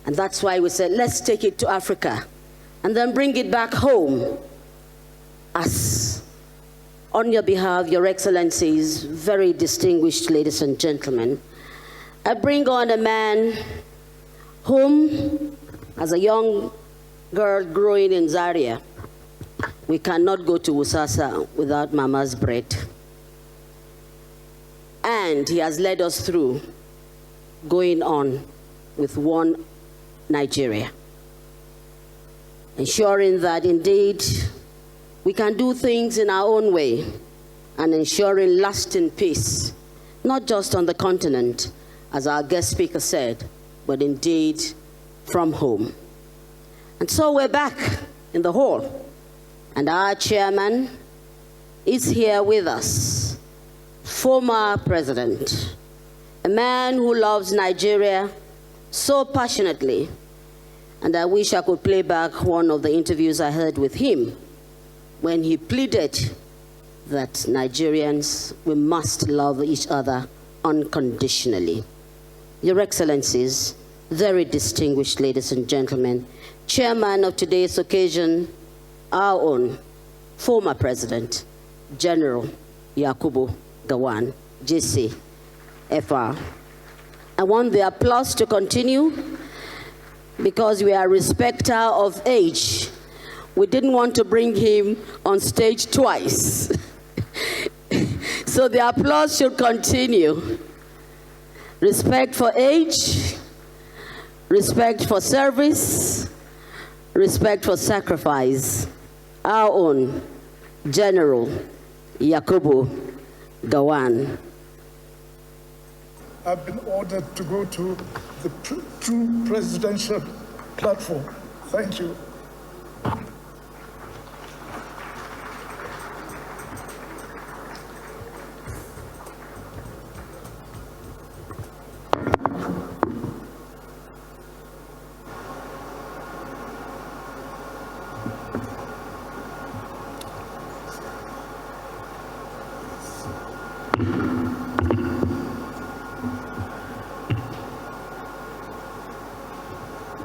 And that's why we said, let's take it to Africa and then bring it back home. As on your behalf, Your Excellencies, very distinguished ladies and gentlemen, I bring on a man whom, as a young girl growing in Zaria, we cannot go to Usasa without Mama's bread. And he has led us through going on with one Nigeria, ensuring that indeed we can do things in our own way and ensuring lasting peace, not just on the continent, as our guest speaker said, but indeed from home. And so we're back in the hall, and our chairman is here with us, former president, a man who loves Nigeria so passionately, and I wish I could play back one of the interviews I heard with him when he pleaded that Nigerians, we must love each other unconditionally. Your Excellencies, very distinguished ladies and gentlemen, chairman of today's occasion, our own former president, General Yakubu Gowon, JC, FR. I want the applause to continue because we are a respecter of age. We didn't want to bring him on stage twice. So the applause should continue. Respect for age, respect for service, respect for sacrifice. Our own General Yakubu Gowon. I've been ordered to go to the true presidential platform. Thank you.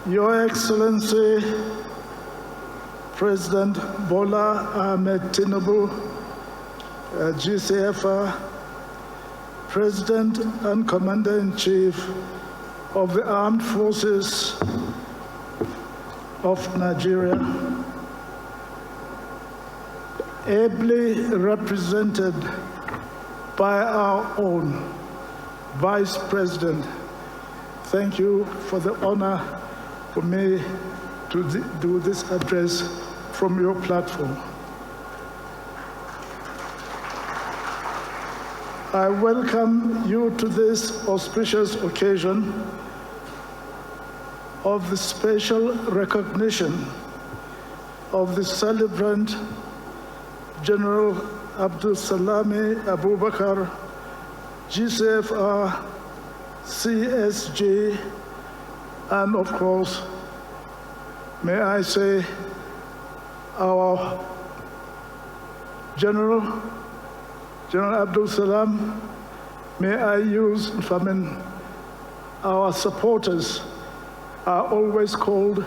Your Excellency, President Bola Ahmed Tinubu, GCFR, President and Commander-in-Chief of the Armed Forces of Nigeria, ably represented by our own Vice President. Thank you for the honor for me to do this address from your platform. I welcome you to this auspicious occasion of the special recognition of the celebrant General Abdulsalami Abubakar, GCFR, CSG, and of course, may I say, our General Abdulsalam, may I use, our supporters are always called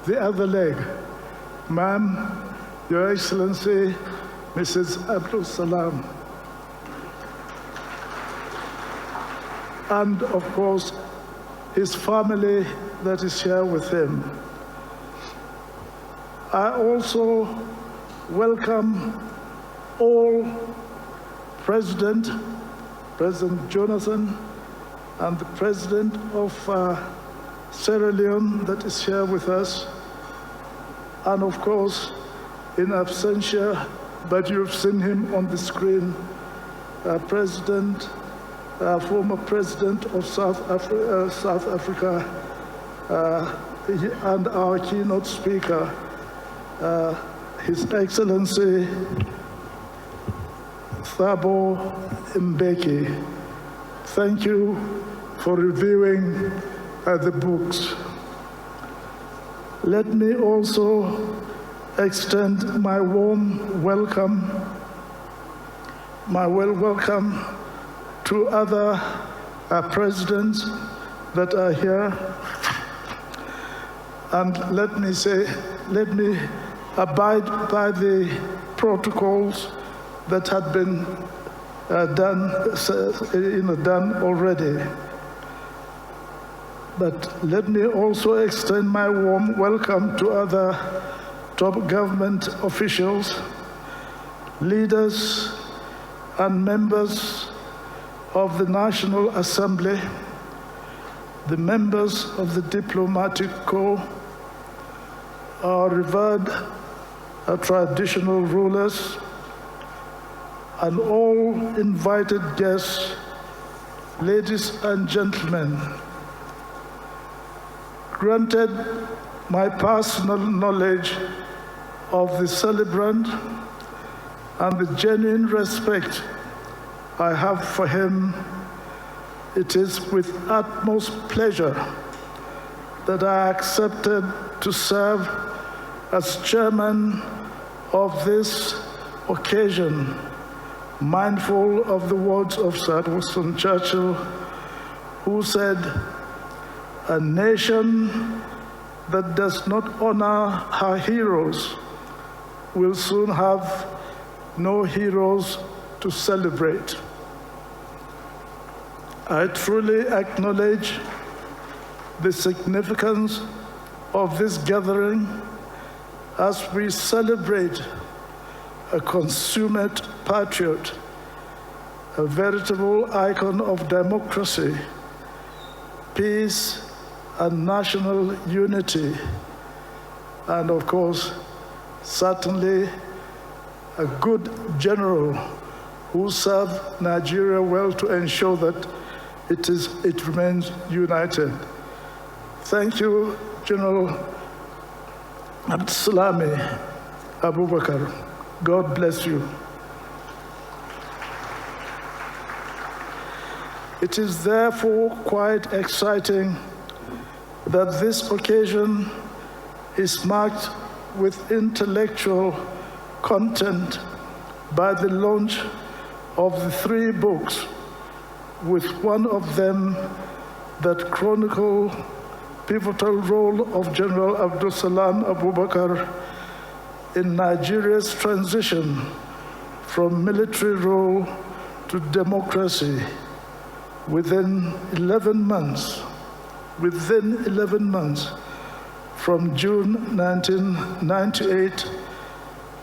the other leg. Ma'am, Your Excellency, Mrs. Abdulsalam. And of course, his family that is here with him. I also welcome all President Jonathan and the President of Sierra Leone that is here with us. And of course, in absentia, but you've seen him on the screen, former President of South Africa, and our keynote speaker, His Excellency Prof.Mgbeke. Thank you for reviewing the books. Let me also extend my warm welcome, to other presidents that are here. And let me abide by the protocols that had been done already. But let me also extend my warm welcome to other top government officials, leaders, and members of the National Assembly, the members of the Diplomatic Corps, our revered traditional rulers, and all invited guests, ladies and gentlemen. Granted my personal knowledge of the celebrant and the genuine respect I have for him, it is with utmost pleasure that I accepted to serve as chairman of this occasion, mindful of the words of Sir Winston Churchill, who said, "A nation that does not honor her heroes will soon have no heroes to celebrate." I truly acknowledge the significance of this gathering as we celebrate a consummate patriot, a veritable icon of democracy, peace, and national unity, and of course, certainly a good general who served Nigeria well to ensure that it remains united. Thank you, General Abdulsalami Abubakar. God bless you. It is therefore quite exciting that this occasion is marked with intellectual content by the launch of the 3 books, with one of them that chronicle pivotal role of General Abdulsalam Abubakar in Nigeria's transition from military rule to democracy within 11 months, from June 1998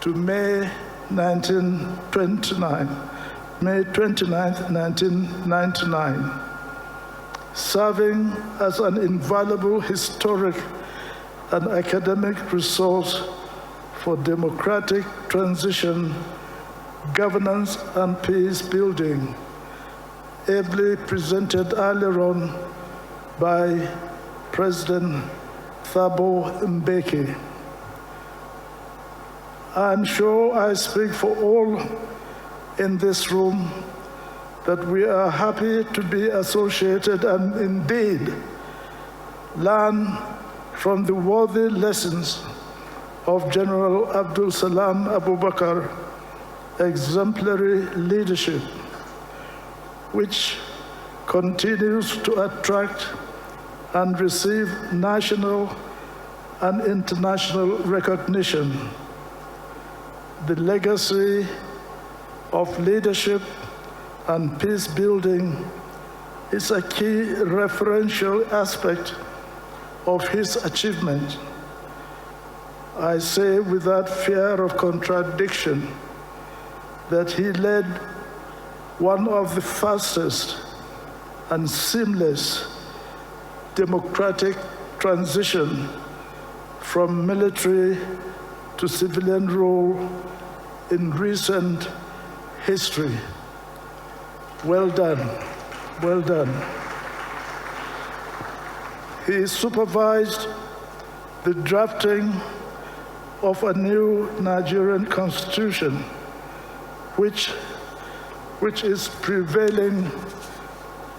to May 29th, 1999, serving as an invaluable historic and academic resource for democratic transition, governance, and peace building, ably presented earlier on by President Prof.Mgbeke. I'm sure I speak for all in this room that we are happy to be associated and indeed learn from the worthy lessons of General Abdulsalam Abubakar exemplary leadership, which continues to attract and receive national and international recognition. The legacy of leadership and peace building is a key referential aspect of his achievement. I say without fear of contradiction that he led one of the fastest and seamless democratic transition from military to civilian rule in recent history. Well done, well done. He supervised the drafting of a new Nigerian constitution, which is prevailing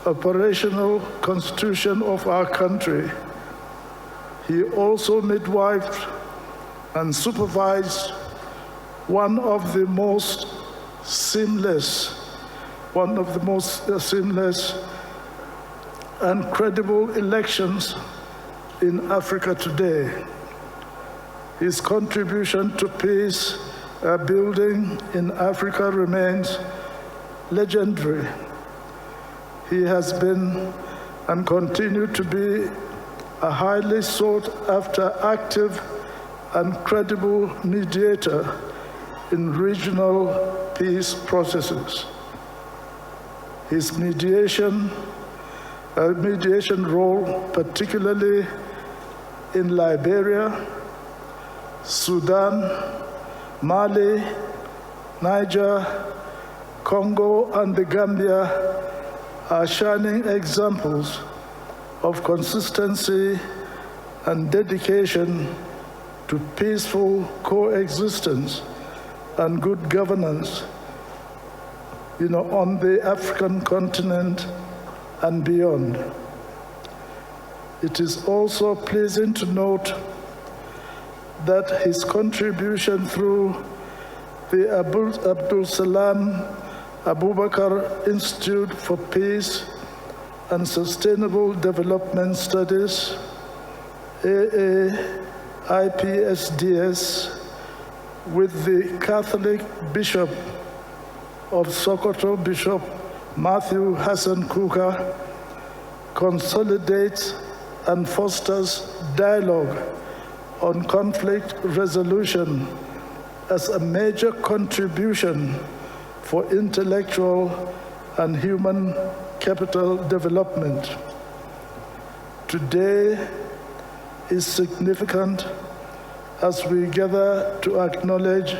operational constitution of our country. He also midwifed and supervised one of the most seamless and credible elections in Africa today. His contribution to peace building in Africa remains legendary. He has been and continues to be a highly sought after active and credible mediator in regional peace processes. His mediation role, particularly in Liberia, Sudan, Mali, Niger, Congo, and the Gambia are shining examples of consistency and dedication to peaceful coexistence and good governance, on the African continent and beyond. It is also pleasing to note that his contribution through the Abdulsalami Abubakar Institute for Peace and Sustainable Development Studies, AAIPSDS, with the Catholic Bishop of Sokoto, Bishop Matthew Hassan Kuka, consolidates and fosters dialogue on conflict resolution as a major contribution for intellectual and human capital development. Today is significant as we gather to acknowledge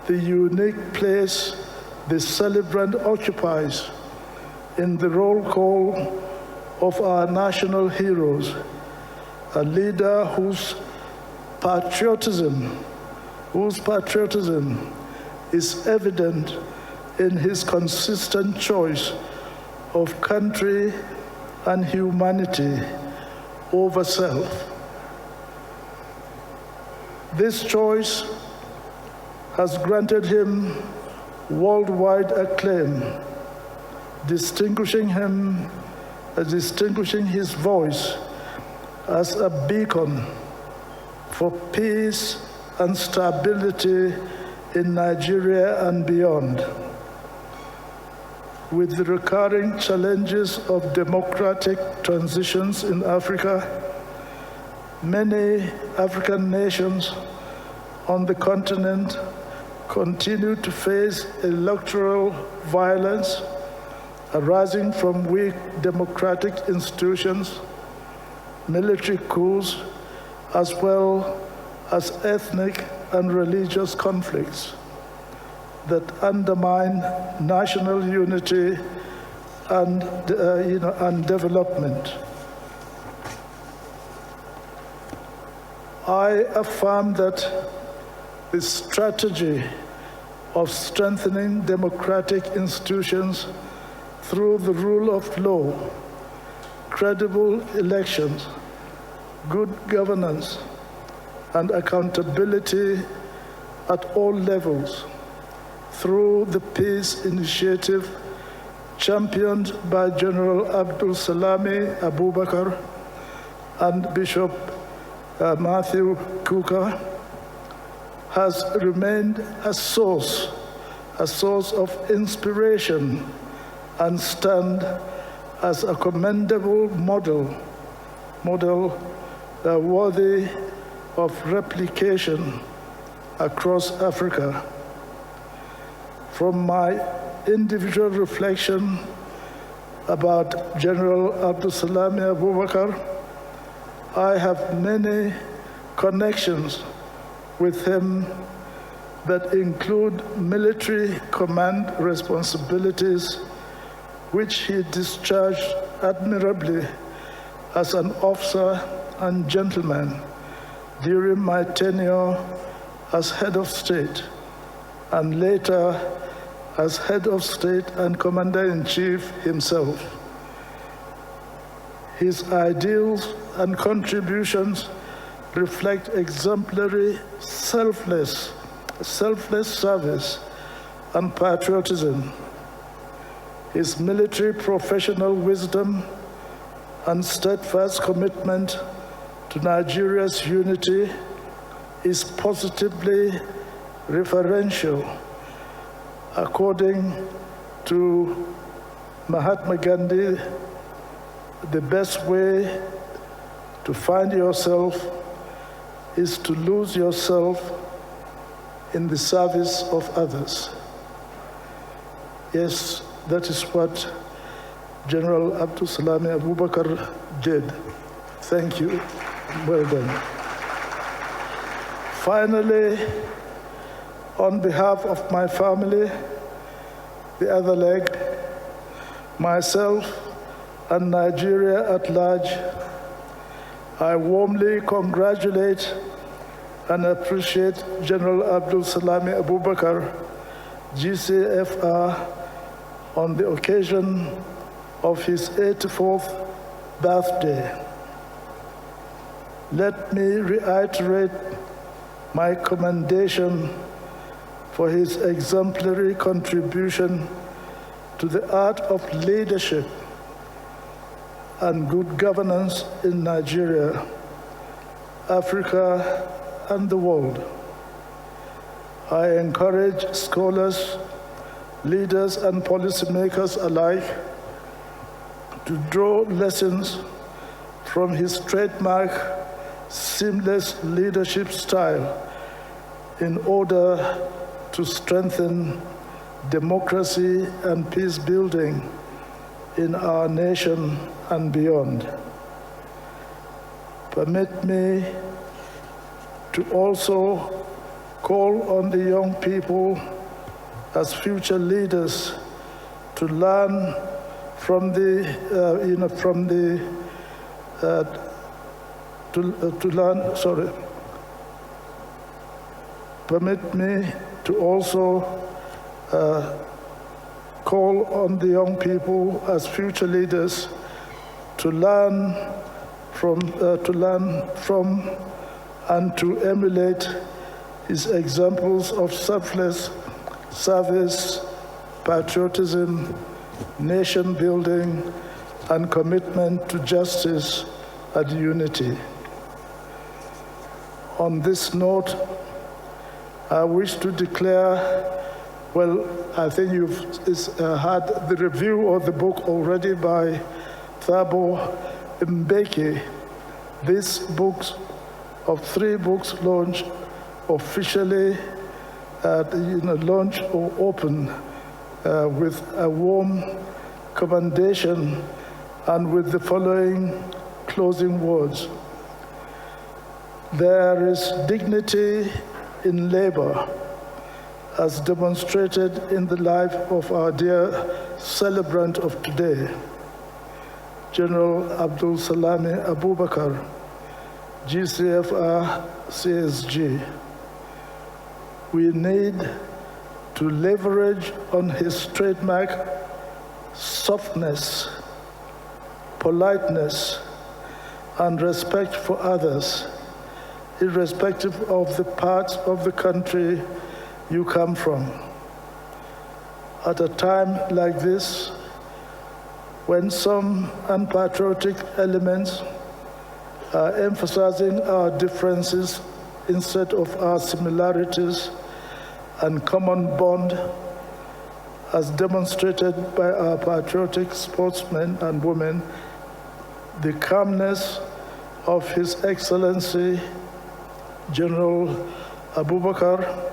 the unique place the celebrant occupies in the roll call of our national heroes, a leader whose patriotism is evident in his consistent choice of country and humanity over self. This choice has granted him worldwide acclaim, distinguishing his voice as a beacon for peace and stability in Nigeria and beyond. With the recurring challenges of democratic transitions in Africa, many African nations on the continent continue to face electoral violence arising from weak democratic institutions, military coups, as well as ethnic and religious conflicts that undermine national unity and development. I affirm that the strategy of strengthening democratic institutions through the rule of law, credible elections, good governance, and accountability at all levels through the peace initiative championed by General Abdulsalami Abubakar and Bishop Matthew Kuka has remained a source of inspiration and stand as a commendable model worthy of replication across Africa. From my individual reflection about General Abdulsalami Abubakar, I have many connections with him that include military command responsibilities, which he discharged admirably as an officer and gentleman during my tenure as head of state, and later as head of state and commander-in-chief himself. His ideals and contributions reflect exemplary selfless service and patriotism. His military professional wisdom and steadfast commitment to Nigeria's unity is positively referential, according to Mahatma Gandhi. The best way to find yourself is to lose yourself in the service of others. Yes, that is what General Abdulsalami Abubakar did. Thank you. Well done. Finally, on behalf of my family, the other leg, myself, and Nigeria at large, I warmly congratulate and appreciate General Abdulsalami Abubakar, GCFR, on the occasion of his 84th birthday. Let me reiterate my commendation for his exemplary contribution to the art of leadership and good governance in Nigeria, Africa, and the world. I encourage scholars, leaders, and policymakers alike to draw lessons from his trademark seamless leadership style in order to strengthen democracy and peace building in our nation and beyond. Permit me to also call on the young people as future leaders to learn from Permit me to also call on the young people as future leaders to learn from and to emulate his examples of selfless service, patriotism, nation building, and commitment to justice and unity. On this note, I wish to declare, well, I think you've had the review of the book already by Prof.Mgbeke. These books of 3 books launch officially, launch or open with a warm commendation and with the following closing words. There is dignity in labor as demonstrated in the life of our dear celebrant of today, General Abdulsalami Abubakar, GCFR CSG. We need to leverage on his trademark softness, politeness, and respect for others, irrespective of the parts of the country you come from. At a time like this, when some unpatriotic elements are emphasizing our differences instead of our similarities and common bond, as demonstrated by our patriotic sportsmen and women, the calmness of His Excellency General Abubakar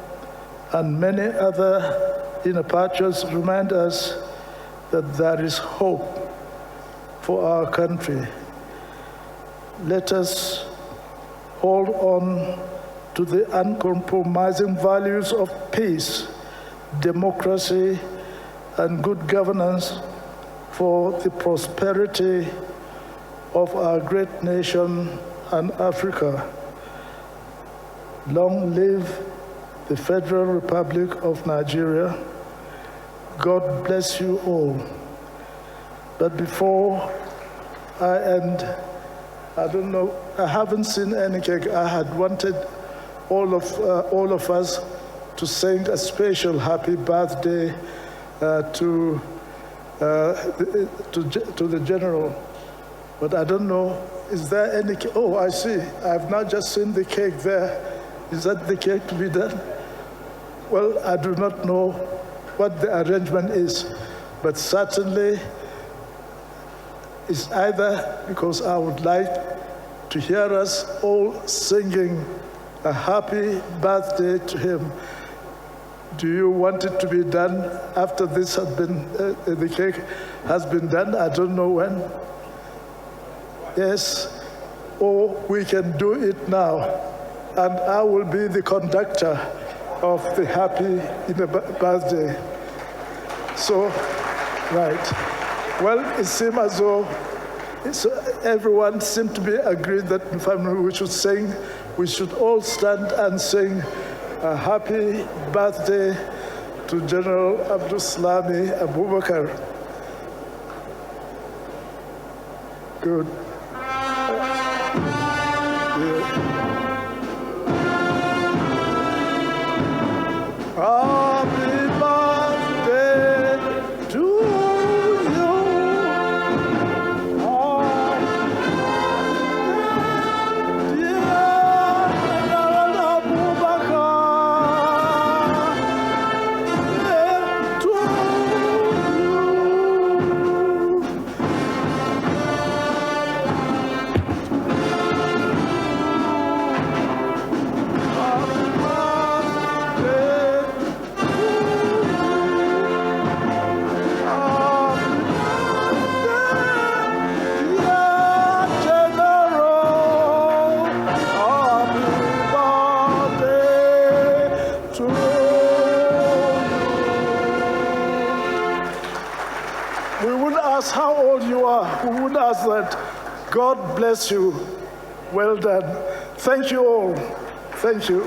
and many other patriots remind us that there is hope for our country. Let us hold on to the uncompromising values of peace, democracy, and good governance for the prosperity of our great nation and Africa. Long live the Federal Republic of Nigeria. God bless you all. But before I end, I don't know, I haven't seen any cake. I had wanted all of us to sing a special happy birthday to the General. But I don't know, is there any cake? Oh, I see. I've now just seen the cake there. Is that the cake to be done? Well, I do not know what the arrangement is, but certainly it's either because I would like to hear us all singing a happy birthday to him. Do you want it to be done after this has been, the cake has been done? I don't know when. Yes, or we can do it now, and I will be the conductor of the happy birthday. So, right. Well, it seems as though everyone seemed to be agreed that we should sing. We should all stand and sing a happy birthday to General Abdulsalami Abubakar. Good. Happy birthday to you. Dear Abubakar, to you. We wouldn't ask how old you are. We would ask that. God bless you. Well done. Thank you all. Thank you.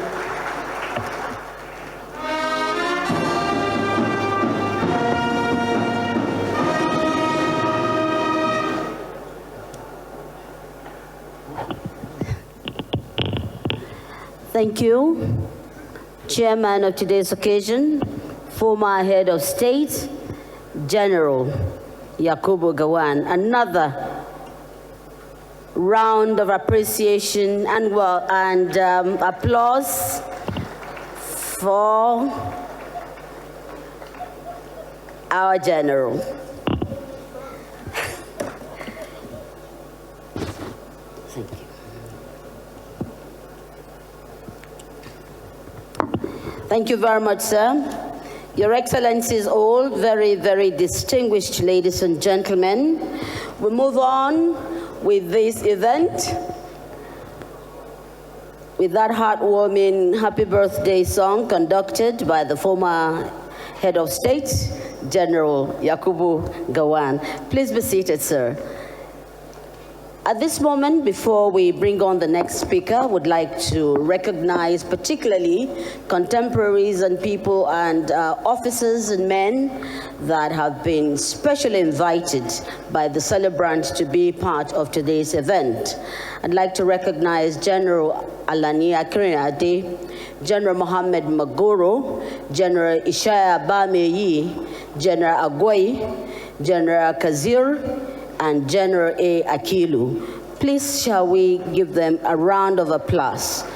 Thank you, Chairman of today's occasion, former Head of State, General Yakubu Gowon. Another round of appreciation and applause for our General. Thank you. Thank you very much, sir. Your Excellencies all, very, very distinguished ladies and gentlemen. We move on with this event with that heartwarming happy birthday song conducted by the former Head of State, General Yakubu Gowon. Please be seated, sir. At this moment, before we bring on the next speaker, I would like to recognize particularly contemporaries and people and officers and men that have been specially invited by the celebrant to be part of today's event. I'd like to recognize General Alani Akinrinade, General Mohammed Magoro, General Ishaya Bameyi, General Agwai, General Kazir, and General A. Akilu. Please shall we give them a round of applause.